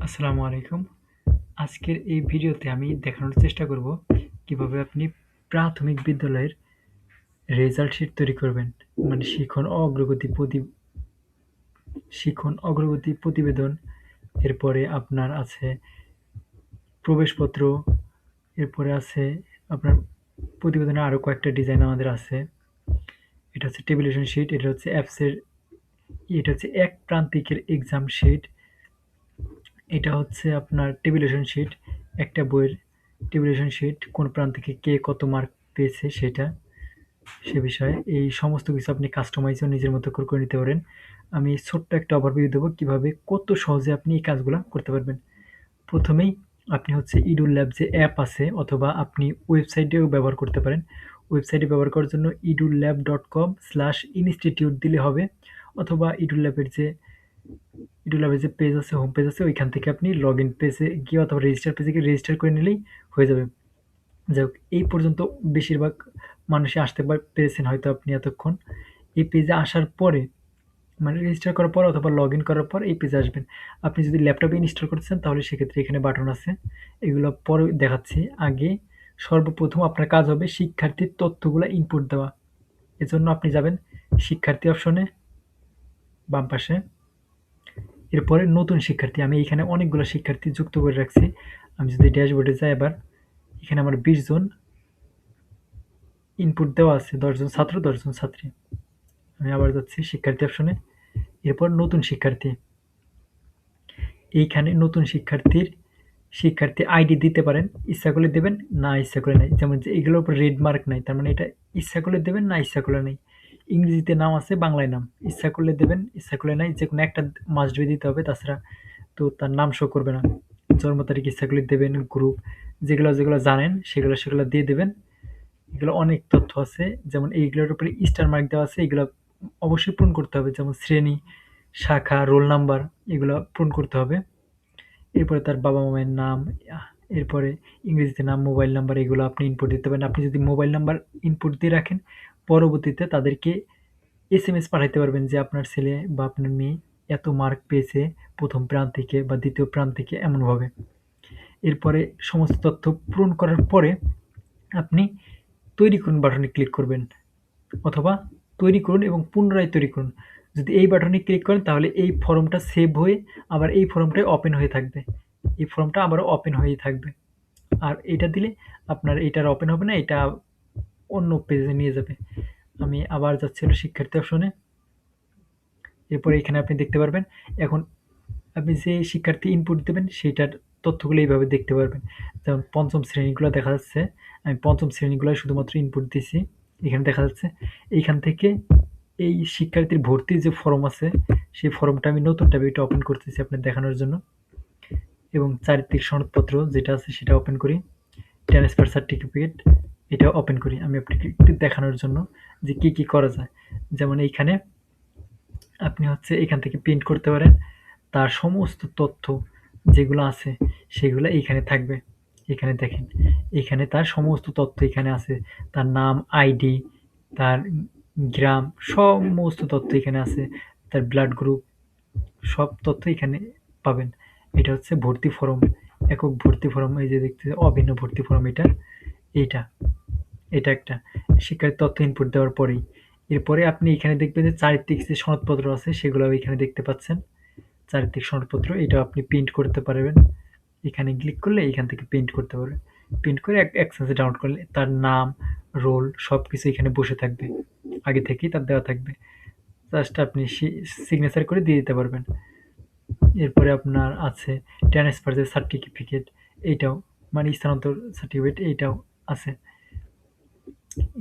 আসসালামু আলাইকুম। আজকের এই ভিডিওতে আমি দেখানোর চেষ্টা করব কিভাবে আপনি প্রাথমিক বিদ্যালয়ের রেজাল্ট শিট তৈরি করবেন। মানে শিখন অগ্রগতি প্রতিবেদন, এরপরে আপনার আছে প্রবেশপত্র, এরপরে আছে আপনার প্রতিবেদনে আরও কয়েকটা ডিজাইন আমাদের আছে। এটা হচ্ছে টেবিলেশন শিট, এটা হচ্ছে এক প্রান্তিকের এক্সাম শিট। এটা হচ্ছে আপনার টেবিলেশন শিট, একটা বইয়ের টেবিলেশন শিট, কোন প্রান্তিকে কে কত মার্ক পেয়েছে সে বিষয়ে এই সমস্ত কিছু আপনি কাস্টমাইজও নিজের মতো করে নিতে পারেন। আমি ছোট্ট একটা ওভারভিউ দেবো কিভাবে কত সহজে আপনি এই কাজগুলো করতে পারবেন। প্রথমেই আপনি হচ্ছে ইডুল ল্যাব যে অ্যাপ আছে, অথবা আপনি ওয়েবসাইটেও ব্যবহার করতে পারেন। ওয়েবসাইটে ব্যবহার করার জন্য edullab.com/institute দিলে হবে, অথবা ইডুল্যাবের যে পেজ আছে, হোম পেজ আছে, ওইখান থেকে আপনি লগ ইন পেজে গিয়ে অথবা রেজিস্টার পেজে গিয়ে রেজিস্টার করে নিলেই হয়ে যাবে। যাই হোক, এই পর্যন্ত বেশিরভাগ মানুষই আসতে পেরেছেন হয়তো আপনি এতক্ষণ। এই পেজে আসার পরে, মানে রেজিস্টার করার পর অথবা লগ ইন করার পর এই পেজে আসবেন। আপনি যদি ল্যাপটপে ইনস্টল করতে চান তাহলে সেক্ষেত্রে এখানে বাটন আছে, এগুলো পরে দেখাচ্ছি। আগে সর্বপ্রথম আপনার কাজ হবে শিক্ষার্থীর তথ্যগুলো ইনপুট দেওয়া। এজন্য আপনি যাবেন শিক্ষার্থী অপশনে, বাম পাশে। এরপরে নতুন শিক্ষার্থী, আমি এখানে অনেকগুলো শিক্ষার্থী যুক্ত করে রাখছি। আমি যদি ড্যাশবোর্ডে যাই, এবার এখানে আমার 20 জন ইনপুট দেওয়া আছে, 10 জন ছাত্র, 10 জন ছাত্রী। আমি আবার যাচ্ছি শিক্ষার্থী অপশনে। এরপর নতুন শিক্ষার্থী, এইখানে নতুন শিক্ষার্থী আইডি দিতে পারেন, ইচ্ছা করলে দেবেন, না ইচ্ছা করে নাই। যেমন যে এগুলোর উপর রেড মার্ক নাই, তার মানে এটা ইচ্ছা করলে দেবেন, না ইচ্ছা করলে নাই। ইংরেজিতে নাম আছে, বাংলায় নাম, ইচ্ছা করলে দেবেন, ইচ্ছা করলে নাই, যে কোনো একটা মাস্ট বি দিতে হবে, তাছাড়া তো তার নাম শো করবে না। জন্ম তারিখ ইচ্ছা করলে দেবেন, গ্রুপ যেগুলো জানেন সেগুলো দিয়ে দেবেন। এগুলো অনেক তথ্য আছে, যেমন এইগুলোর উপরে স্টার মার্ক দেওয়া আছে, এগুলো অবশ্যই পূরণ করতে হবে। যেমন শ্রেণী, শাখা, রোল নাম্বার, এগুলো পূরণ করতে হবে। এরপরে তার বাবা মায়ের নাম, এরপরে ইংরেজিতে নাম, মোবাইল নাম্বার, এগুলো আপনি ইনপুট দিতে পারেন। আপনি যদি মোবাইল নাম্বার ইনপুট দিয়ে রাখেন, পরবর্তীতে তাদেরকে এসএমএস পাঠাইতে পারবেন যে আপনার ছেলে বা আপনার মেয়ে এত মার্ক পেয়েছে প্রথম প্রান্তিকে বা দ্বিতীয় প্রান্তিকে, এমনভাবে। এরপরে সমস্ত তথ্য পূরণ করার পরে আপনি তৈরি করুন বাটনে ক্লিক করবেন, অথবা তৈরি করুন এবং পুনরায় তৈরি করুন। যদি এই বাটনে ক্লিক করেন তাহলে এই ফর্মটা সেভ হয়ে আবার এই ফর্মটাই ওপেন হয়ে থাকবে। এই ফর্মটা আবারও ওপেন হয়েই থাকবে। আর এটা দিলে আপনার এটার ওপেন হবে না, এটা অন্য পেজে নিয়ে যাবে। আমি আবার যাচ্ছি হলো শিক্ষার্থী অপশনে। এরপরে এখানে আপনি দেখতে পারবেন, এখন আপনি যে শিক্ষার্থী ইনপুট দেবেন সেইটার তথ্যগুলো এইভাবে দেখতে পারবেন। যেমন পঞ্চম শ্রেণীগুলো দেখা যাচ্ছে, আমি পঞ্চম শ্রেণীগুলো শুধুমাত্র ইনপুট দিছি, এখানে দেখা যাচ্ছে। এইখান থেকে এই শিক্ষার্থীর ভর্তির যে ফর্ম আছে, সেই ফর্মটা আমি নতুন ট্যাবে এটা ওপেন করতেছি আপনার দেখানোর জন্য। এবং চারিত্রিক সনদপত্র যেটা আছে সেটা ওপেন করি, ট্রান্সফার সার্টিফিকেট এটা ওপেন করি আমি আপনাকে একটু দেখানোর জন্য যে কি কি করা যায়। যেমন এইখানে আপনি হচ্ছে এখান থেকে প্রিন্ট করতে পারেন, তার সমস্ত তথ্য যেগুলো আছে সেগুলো এইখানে থাকবে। এখানে দেখেন, এখানে তার সমস্ত তথ্য এখানে আছে, তার নাম, আইডি, তার গ্রাম, সমস্ত তথ্য এখানে আছে, তার ব্লাড গ্রুপ, সব তথ্য এখানে পাবেন। এটা হচ্ছে ভর্তি ফরম, একক ভর্তি ফরম, এই যে দেখতে অভিন্ন ভর্তি ফরম, এইটা এটা একটা শিক্ষার্থীর তথ্য ইনপুট দেওয়ার পরেই। এরপরে আপনি এখানে দেখবেন যে চারিত্রিক যে সনদপত্র আছে সেগুলো এখানে দেখতে পাচ্ছেন। চারিত্রিক সনদপত্র এটা আপনি প্রিন্ট করতে পারবেন। এখানে ক্লিক করলে এখান থেকে প্রিন্ট করতে পারবেন। প্রিন্ট করে এক্সেন্সে ডাউনলোড করলে তার নাম, রোল সবকিছু এখানে বসে থাকবে, আগে থেকেই তার দেওয়া থাকবে। জাস্ট আপনি সিগনেচার করে দিয়ে দিতে পারবেন। এরপরে আপনার আছে ট্রান্সফার যে সার্টিফিকেট, এইটাও মানে স্থানান্তর সার্টিফিকেট, এইটাও আছে।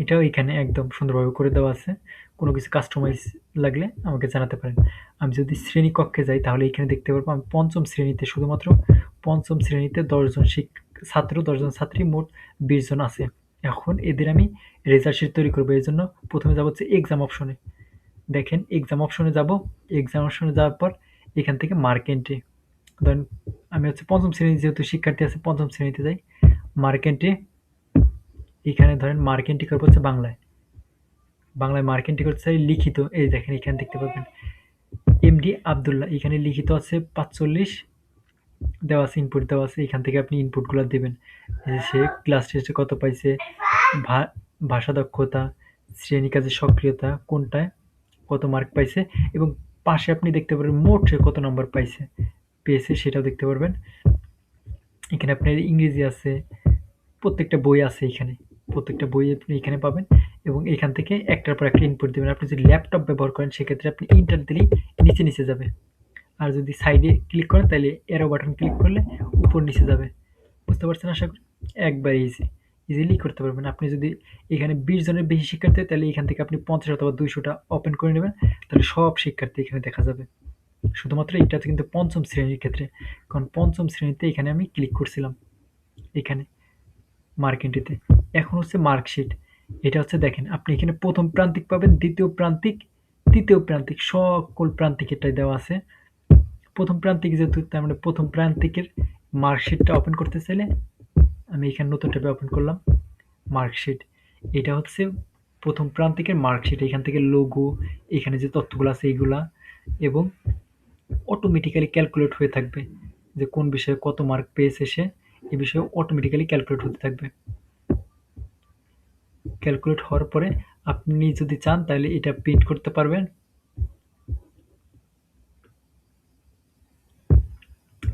এটাও এখানে একদম সুন্দরভাবে করে দেওয়া আছে। কোনো কিছু কাস্টমাইজ লাগলে আমাকে জানাতে পারেন। আমি যদি শ্রেণীকক্ষে যাই তাহলে এখানে দেখতে পারবো আমি পঞ্চম শ্রেণীতে, শুধুমাত্র পঞ্চম শ্রেণীতে 10 জন ছাত্র, 10 জন ছাত্রী, মোট 20 জন আছে। এখন এদের আমি রেজাল্ট শিট তৈরি করবো। এজন্য প্রথমে যাবো হচ্ছে এক্সাম অপশনে। দেখেন এক্সাম অপশনে যাব, এক্সাম অপশনে যাওয়ার পর এখান থেকে মার্ক এন্ট্রি, ধরেন আমি হচ্ছে পঞ্চম শ্রেণীর যেহেতু শিক্ষার্থী আছে, পঞ্চম শ্রেণীতে যাই, মার্ক এন্ট্রি। এখানে ধরেন মার্ক এন্ট্রি করবো হচ্ছে বাংলায় মার্ক এন্ট্রি করতে চাই লিখিত, এই দেখেন এখানে দেখতে পাবেন এমডি আবদুল্লাহ, এখানে লিখিত আছে 45 দেওয়া আছে, ইনপুট দেওয়া আছে। এখান থেকে আপনি ইনপুটগুলো দিবেন। এই যে সে ক্লাস টেস্টে কত পাইছে, ভাষা দক্ষতা, শ্রেণী কাজের সক্রিয়তা কোনটায় কত মার্ক পাইছে, এবং পাশে আপনি দেখতে পারবেন মোট সে কত নম্বর পেয়েছে সেটাও দেখতে পারবেন। এখানে আপনার ইংরেজি আছে, প্রত্যেকটা বই আছে এখানে। প্রত্যেকটা বই আপনি এখানে পাবেন, এবং এখান থেকে একটার পর একটা ইনপুট দিবেন। আপনি যদি ল্যাপটপ ব্যবহার করেন সেক্ষেত্রে আপনি ইন্টার দিলেই নিচে যাবে। আর যদি সাইডে ক্লিক করেন তাহলে এরো বাটন ক্লিক করলে উপর নিচে যাবে। বুঝতে পারছেন আশা করি? একবারে ইজিলি করতে পারবেন। আপনি যদি এখানে 20 জনের বেশি শিক্ষার্থী হয় তাহলে এখান থেকে আপনি 50 অথবা 200টা ওপেন করে নেবেন। তাহলে সব শিক্ষার্থী এখানে দেখা যাবে। শুধুমাত্র এটা কিন্তু পঞ্চম শ্রেণীর ক্ষেত্রে, কারণ পঞ্চম শ্রেণীতে এখানে আমি ক্লিক করছিলাম এখানে মার্ক এন্ট্রিতে। এখন হচ্ছে মার্কশিট। এটা হচ্ছে দেখেন আপনি এখানে প্রথম প্রান্তিক পাবেন, দ্বিতীয় প্রান্তিক, তৃতীয় প্রান্তিক, সকল প্রান্তিক এটাই দেওয়া আছে। প্রথম প্রান্তিক যেহেতু, তার মানে প্রথম প্রান্তিকের মার্কশিটটা ওপেন করতে চাইলে আমি এখানে নতুন ট্যাবে ওপেন করলাম মার্কশিট। এটা হচ্ছে প্রথম প্রান্তিকের মার্কশিট। এখান থেকে লোগো, এখানে যে তথ্যগুলো আছে এইগুলা, এবং অটোমেটিক্যালি ক্যালকুলেট হয়ে থাকবে যে কোন বিষয়ে কত মার্ক পেয়েছে সে, এই বিষয়ে অটোমেটিক্যালি ক্যালকুলেট হতে থাকবে। ক্যালকুলেট হওয়ার পরে আপনি যদি চান তাহলে এটা প্রিন্ট করতে পারবেন।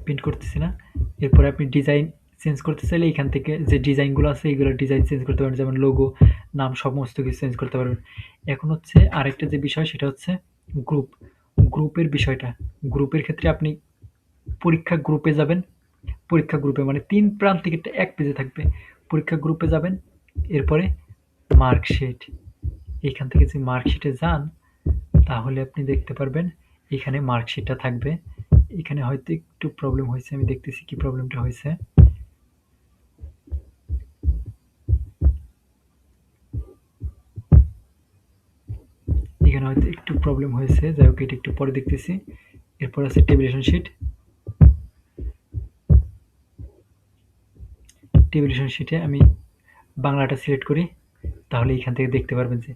প্রিন্ট করতেছি না। এরপরে আপনি ডিজাইন চেঞ্জ করতে চাইলে এখান থেকে যে ডিজাইনগুলো আছে এইগুলো ডিজাইন চেঞ্জ করতে পারবেন, যেমন লোগো, নাম, সমস্ত কিছু চেঞ্জ করতে পারবেন। এখন হচ্ছে আরেকটা যে বিষয় সেটা হচ্ছে গ্রুপের বিষয়টা। গ্রুপের ক্ষেত্রে আপনি পরীক্ষা গ্রুপে যাবেন। পরীক্ষা গ্রুপে মানে 3 প্রান্তিকেরটা এক পেজে থাকবে। পরীক্ষা গ্রুপে যাবেন, এরপরে মার্কশিট। এখান থেকে যদি মার্কশিটে যান তাহলে আপনি দেখতে পারবেন এখানে মার্কশিটটা থাকবে। এখানে হয়তো একটু প্রবলেম হয়েছে, আমি দেখতেছি কি প্রবলেমটা হয়েছে। এখানে হয়তো একটু প্রবলেম হয়েছে, যাই হোক এটা একটু পরে দেখতেছি। এরপর আছে টেবিলেশন শিট। টেবিলেশন শিটে আমি বাংলাটা সিলেক্ট করি, তাহলে এখান থেকে দেখতে পারবেন যে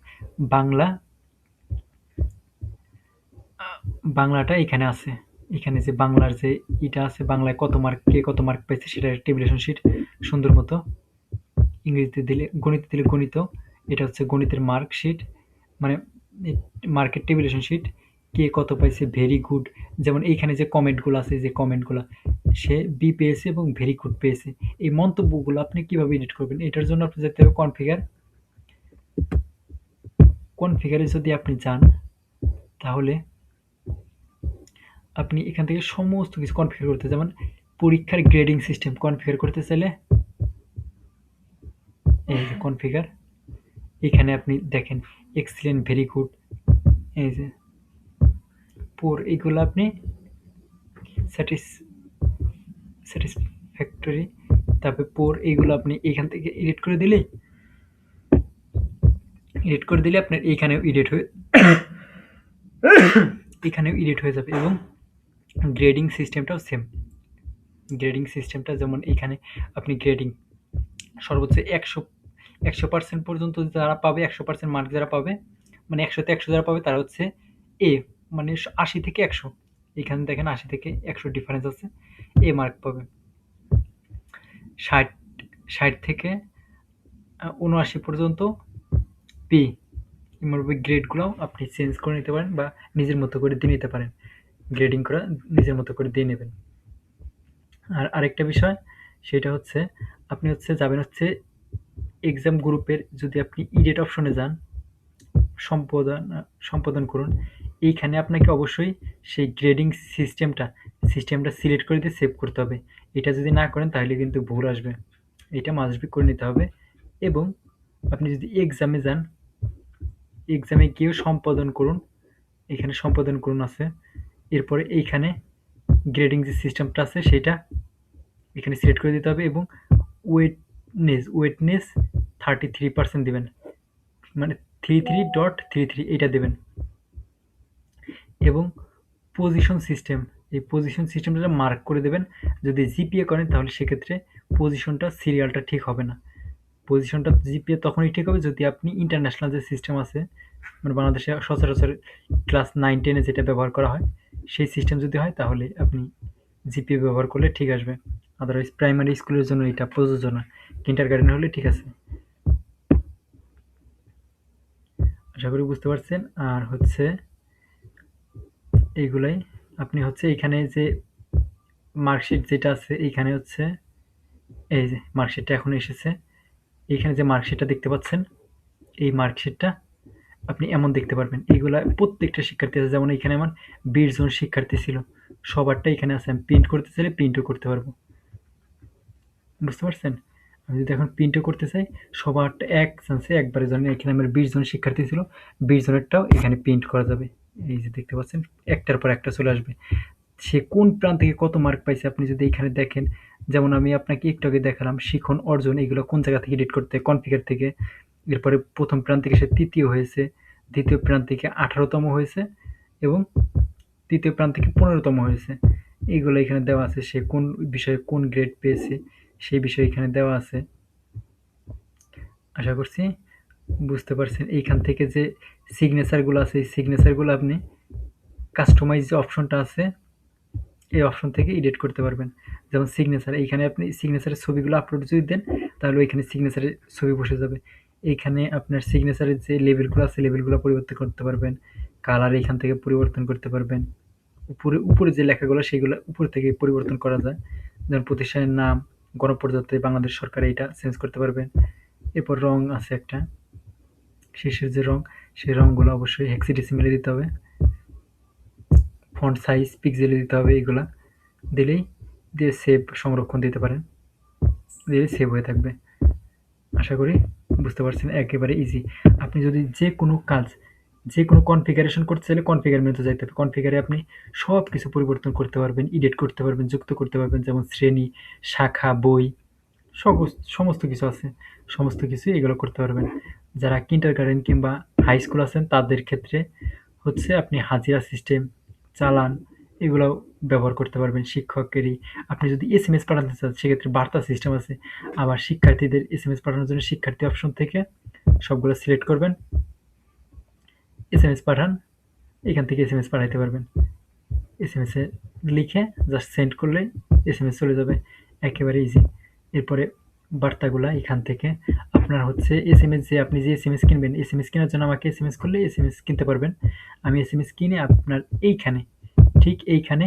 বাংলাটা এখানে আছে। এখানে যে বাংলার যে এটা আছে, বাংলায় কত মার্ক, কে কত মার্ক পাইছে সেটা টেবিলেশন শিট সুন্দর মতো। ইংরেজিতে দিলে, গণিতে দিলে গণিত, এটা হচ্ছে গণিতের মার্কশিট, মানে মার্কের টেবিলেশন শিট। কে কত পাইছে, ভেরি গুড। যেমন এইখানে যে কমেন্টগুলো আছে, যে কমেন্টগুলো সে বি পেয়েছে এবং ভেরি গুড পেয়েছে, এই মন্তব্যগুলো আপনি কিভাবে এডিট করবেন, এটার জন্য আপনি যেতে হবে কনফিগারে। যদি আপনি যান তাহলে আপনি এখান থেকে সমস্ত কিছু কনফিগার করতে, যেমন পরীক্ষার গ্রেডিং সিস্টেম কনফিগার করতে চাইলে এই যে কনফিগার, এখানে আপনি দেখেন এক্সিলেন্ট, ভেরি গুড, এই যে পোর, এইগুলো আপনি স্যাটিসফ্যাক্টরি, তারপরে পোর, এইগুলো আপনি এখান থেকে এডিট করে দিলে আপনার এইখানেও এডিট হয়ে যাবে। এবং গ্রেডিং সিস্টেমটাও সেম। গ্রেডিং সিস্টেমটা যেমন এখানে আপনি গ্রেডিং সর্বোচ্চ 100% পর্যন্ত যারা পাবে, 100% মার্ক যারা পাবে, মানে 100তে 100 যারা পাবে তারা হচ্ছে এ, মানে 80 থেকে 100। এখানে দেখেন 80 থেকে 100 ডিফারেন্স আছে, এ মার্ক পাবে। 60 থেকে 79 পর্যন্ত বি। এমনভাবে গ্রেডগুলো আপনি চেঞ্জ করে নিতে পারেন বা নিজের মতো করে দিয়ে নিতে পারেন। গ্রেডিং করা নিজের মতো করে দিয়ে নেবেন। আর আরেকটা বিষয় সেটা হচ্ছে আপনি যাবেন এক্সাম গ্রুপের, যদি আপনি ইডিট অপশনে যান, সম্পাদন করুন, এইখানে আপনাকে অবশ্যই সেই গ্রেডিং সিস্টেমটা সিলেক্ট করে দিয়ে সেভ করতে হবে। এটা যদি না করেন তাহলে কিন্তু ভুল আসবে, এটা মাস্ট করে নিতে হবে। এবং আপনি যদি এক্সামে যান, এক্সামে গিয়েও সম্পাদন করুন, এখানে সম্পাদন করুন আছে। এরপরে এইখানে গ্রেডিং যে সিস্টেমটা আছে সেটা এখানে সিলেক্ট করে দিতে হবে, এবং ওয়েটনেস 33% দিবেন, মানে 33.33 এটা দেবেন। এবং পজিশন সিস্টেম, এই পজিশন সিস্টেমটা মার্ক করে দেবেন। যদি জিপিএ করেন তাহলে সেক্ষেত্রে পজিশনটা, সিরিয়ালটা ঠিক হবে না। পজিশনটা জিপিএ তখনই ঠিক হবে যদি আপনি ইন্টারন্যাশনাল যে সিস্টেম আছে, মানে বাংলাদেশে সচরাচর ক্লাস 9-10-এ যেটা ব্যবহার করা হয় সেই সিস্টেম যদি হয় তাহলে আপনি জিপিএ ব্যবহার করলে ঠিক আসবে। আদারওয়াইজ প্রাইমারি স্কুলের জন্য এটা প্রযোজ্য না। কিন্ডারগার্টেন হলে ঠিক আছে। আশা করি বুঝতে পারছেন। আর হচ্ছে এইগুলাই আপনি হচ্ছে এখানে যে মার্কশিট যেটা আছে এইখানে হচ্ছে এই যে মার্কশিটটা এখন এসেছে। এইখানে যে মার্কশিটটা দেখতে পাচ্ছেন, এই মার্কশিটটা আপনি এমন দেখতে পারবেন। এইগুলা প্রত্যেকটা শিক্ষার্থী আছে। যেমন এখানে আমার 20 জন শিক্ষার্থী ছিল। সবারটা এখানে আছে। আমি প্রিন্ট করতে চাইলে প্রিন্টও করতে পারবো। বুঝতে পারছেন? আমি যদি এখন প্রিন্টও করতে চাই, সবারটা এক চান্সে একবারে, ধরেন এখানে আমার 20 জন শিক্ষার্থী ছিল, 20 জনেরটাও এখানে প্রিন্ট করা যাবে। এই যে দেখতে পাচ্ছেন, একটার পর একটা চলে আসবে। সে কোন প্রান্ত থেকে কত মার্ক পাইছে আপনি যদি এখানে দেখেন, যেমন আমি আপনাকে একটু আগে দেখালাম শিখন অর্জন, এগুলো কোন জায়গা থেকে এডিট করতে হয়, কনফিগার থেকে। এরপরে প্রথম প্রান্ত থেকে সে তৃতীয় হয়েছে, দ্বিতীয় প্রান্ত থেকে 18তম হয়েছে এবং তৃতীয় প্রান্ত থেকে 15তম হয়েছে। এইগুলো এখানে দেওয়া আছে। সে কোন বিষয়ে কোন গ্রেড পেয়েছে সেই বিষয়ে এখানে দেওয়া আছে। আশা করছি বুঝতে পারছেন। এইখান থেকে যে সিগনেচারগুলো আছে, এই সিগনেচারগুলো আপনি কাস্টমাইজ যে অপশনটা আছে এই অপশন থেকে এডিট করতে পারবেন। যেমন সিগনেচার, এইখানে আপনি সিগনেচারের ছবিগুলো আপলোড যদি দেন তাহলে ওইখানে সিগনেচারের ছবি বসে যাবে। এইখানে আপনার সিগনেচারের যে লেবেলগুলো আছে লেবেলগুলো পরিবর্তন করতে পারবেন। কালার এইখান থেকে পরিবর্তন করতে পারবেন। উপরে উপরে যে লেখাগুলো সেগুলো উপর থেকে পরিবর্তন করা যায়। যেমন প্রতিষ্ঠানের নাম, গণপ্রজাতন্ত্রী বাংলাদেশ সরকার, এইটা চেঞ্জ করতে পারবেন। এরপর রং আছে একটা, শেষের যে রং সেই রংগুলো অবশ্যই হেক্সাডেসিমেলে দিতে হবে। ফন্ট সাইজ পিক্সেলে দিতে হবে। এগুলা দিলেই দিয়ে সেভ সংরক্ষণ দিতে পারেন, দিলে সেভ হয়ে থাকবে। আশা করি বুঝতে পারছেন, একেবারে ইজি। আপনি যদি যে কোনো কাজ, যে কোনো কনফিগারেশন করতে চাইলে কনফিগার মেনুতে যাইতে হবে। কনফিগারে আপনি সব কিছু পরিবর্তন করতে পারবেন, এডিট করতে পারবেন, যুক্ত করতে পারবেন। যেমন শ্রেণী, শাখা, বই, সমস্ত কিছু আছে। সমস্ত কিছু এগুলো করতে পারবেন। যারা কিন্ডারগার্টেন কিংবা হাই স্কুল আছেন তাদের ক্ষেত্রে হচ্ছে আপনি হাজিরা সিস্টেম, চালান, এগুলো ব্যবহার করতে পারবেন। শিক্ষকেরই আপনি যদি এসএমএস পাঠাতে চান সেক্ষেত্রে বার্তা সিস্টেম আছে। আবার শিক্ষার্থীদের এসএমএস পাঠানোর জন্য শিক্ষার্থী অপশন থেকে সবগুলো সিলেক্ট করবেন, এসএমএস পাঠান, এখান থেকে এসএমএস পাঠাইতে পারবেন। এসএমএস এ লিখে জাস্ট সেন্ড করলে এসএমএস চলে যাবে। একেবারে ইজি। এরপরে বার্তাগুলা এখান থেকে আপনার হচ্ছে এসএমএস, যে আপনি যে এসএমএস কিনবেন, এসএমএস কেনার জন্য আমাকে এসএমএস করলে এসএমএস কিনতে পারবেন। আমি এসএমএস কিনে আপনার এইখানে, ঠিক এইখানে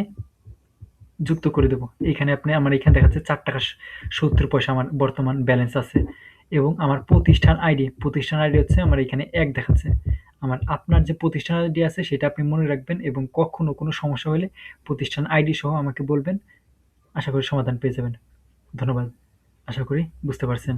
যুক্ত করে দেবো। এইখানে আপনি আমার এখানে দেখাচ্ছে 4 টাকা 70 পয়সা আমার বর্তমান ব্যালেন্স আছে এবং আমার প্রতিষ্ঠান আইডি হচ্ছে আমার এখানে 1 দেখাচ্ছে। আপনার যে প্রতিষ্ঠান আইডি আছে সেটা আপনি মনে রাখবেন এবং কখনো কোনো সমস্যা হলে প্রতিষ্ঠান আইডি সহ আমাকে বলবেন। আশা করি সমাধান পেয়ে যাবেন। ধন্যবাদ। আশা করি বুঝতে পারছেন।